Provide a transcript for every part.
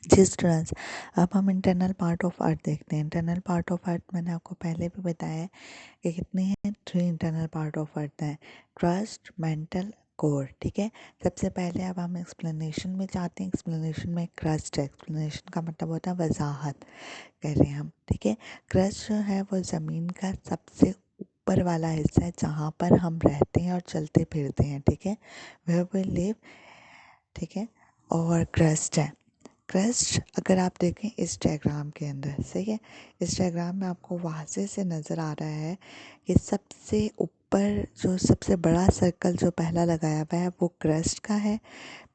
जी students, अब हम internal part of earth देखते हैं। इंटरनल पार्ट ऑफ अर्थ मैंने आपको पहले भी बताया है कि कितने हैं, 3 इंटरनल पार्ट ऑफ अर्थ हैं, क्रस्ट, मेंटल, कोर। ठीक है, सबसे पहले अब हम एक्सप्लेनेशन में जाते हैं। एक्सप्लेनेशन में क्रस्ट है, एक्सप्लेनेशन का मतलब होता है वजाहत कह रहे हैं हम। ठीक है, क्रस्ट जो है वो ज़मीन का सबसे ऊपर वाला हिस्सा है जहाँ पर हम रहते हैं और चलते फिरते हैं। ठीक है, वेयर वी लिव। ठीक है, और क्रस्ट है। क्रस्ट अगर आप देखें इस डायग्राम के अंदर, सही है, इस डायग्राम में आपको वाज़े से नज़र आ रहा है कि सबसे ऊपर जो सबसे बड़ा सर्कल जो पहला लगाया हुआ है वो क्रस्ट का है,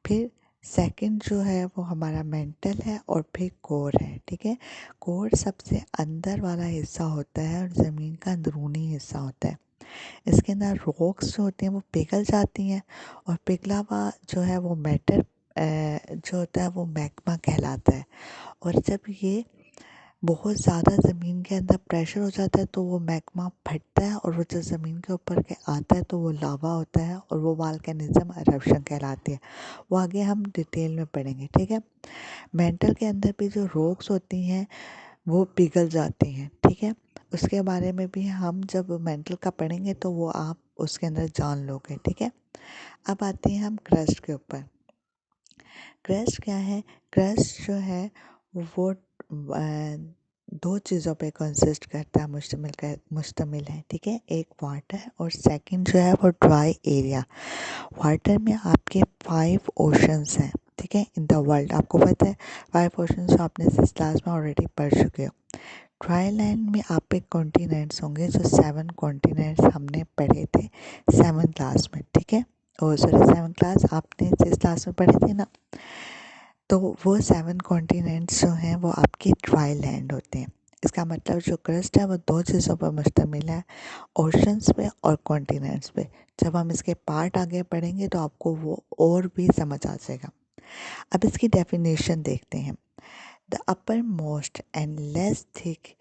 फिर सेकंड जो है वो हमारा मेंटल है और फिर कोर है। ठीक है, कोर सबसे अंदर वाला हिस्सा होता है और ज़मीन का अंदरूनी हिस्सा होता है। इसके अंदर रॉक्स जो होती हैं वो पिघल जाती हैं और पिघला हुआ जो है वो मैटर जो होता है वो मैग्मा कहलाता है। और जब ये बहुत ज़्यादा ज़मीन के अंदर प्रेशर हो जाता है तो वो मैग्मा फटता है और वो जब ज़मीन के ऊपर के आता है तो वो लावा होता है और वो वोल्केनिज्म एरप्शन कहलाती है। वो आगे हम डिटेल में पढ़ेंगे। ठीक है, मेंटल के अंदर भी जो रॉक्स होती हैं वो पिघल जाती हैं। ठीक है, उसके बारे में भी हम जब मेंटल का पढ़ेंगे तो वो आप उसके अंदर जान लोगे। ठीक है, अब आते हैं हम क्रस्ट के ऊपर। क्रस्ट क्या है? क्रस्ट जो है वो दो चीज़ों पे कंसिस्ट करता है, मुश्तमिल है। ठीक है, एक वाटर और सेकंड जो है वो ड्राई एरिया। वाटर में आपके 5 ओशंस हैं। ठीक है, इन द वर्ल्ड, आपको पता है 5 ओशंस आपने इस क्लास में ऑलरेडी पढ़ चुके हो। ड्राई लैंड में आपके कॉन्टिनेंट्स होंगे, जो 7 कॉन्टिनेंट्स हमने पढ़े थे 7th क्लास में। ठीक है, ओ सॉरी 7th क्लास आपने जिस क्लास में पढ़े थे ना, तो वो 7 कॉन्टिनेंट्स जो हैं वो आपके ड्राई लैंड होते हैं। इसका मतलब जो क्रस्ट है वो दो चीज़ों पर मुश्तमिल है, ओशंस पे और कॉन्टिनेंट्स पे। जब हम इसके पार्ट आगे पढ़ेंगे तो आपको वो और भी समझ आ जाएगा। अब इसकी डेफिनेशन देखते हैं। The upper most and less thick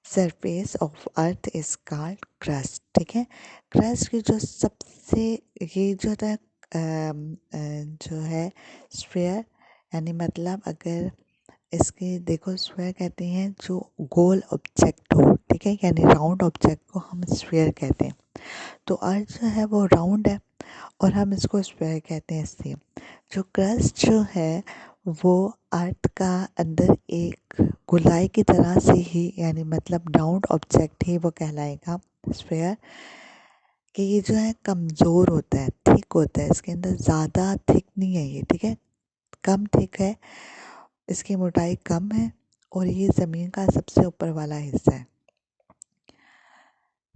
surface of earth is called crust. ठीक है, क्रस्ट की जो सबसे ये जो होता है जो है स्फीयर, यानी मतलब अगर इसके देखो स्फीयर कहते हैं जो गोल ऑब्जेक्ट हो। ठीक है, यानी राउंड ऑब्जेक्ट को हम स्फीयर कहते हैं। तो अर्थ जो है वो राउंड है और हम इसको स्फीयर कहते हैं इसलिए। जो क्रस्ट जो है वो अर्थ का अंदर एक गोलाई की तरह से ही, यानी मतलब राउंड ऑब्जेक्ट ही वो कहलाएगा स्फीयर। कि ये जो है कमज़ोर होता है, थिक होता है, इसके अंदर ज़्यादा थिक नहीं है ये। ठीक है, कम थिक है, इसकी मोटाई कम है और ये ज़मीन का सबसे ऊपर वाला हिस्सा है।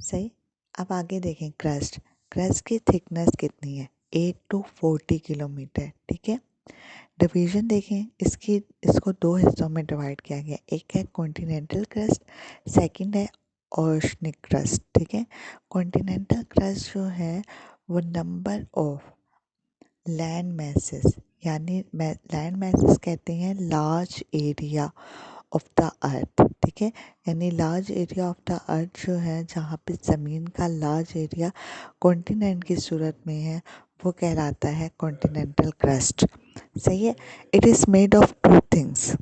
सही, अब आगे देखें क्रस्ट। क्रस्ट की थिकनेस कितनी है? 8 to 40 किलोमीटर। ठीक है, डिवीजन देखें इसकी, इसको दो हिस्सों में डिवाइड किया गया। एक है कॉन्टिनेंटल क्रस्ट, सेकंड है ओशनिक क्रस्ट। ठीक है, कॉन्टिनेंटल क्रस्ट जो है वो नंबर ऑफ लैंड मैसेस, यानी लैंड मैसेस कहते हैं large area of the earth. ठीक है, यानी large area of the earth जो है, जहाँ पे ज़मीन का लार्ज एरिया कॉन्टिनेंट की सूरत में है, वो कहलाता है कॉन्टिनेंटल क्रस्ट। सही है, it is made of 2 things.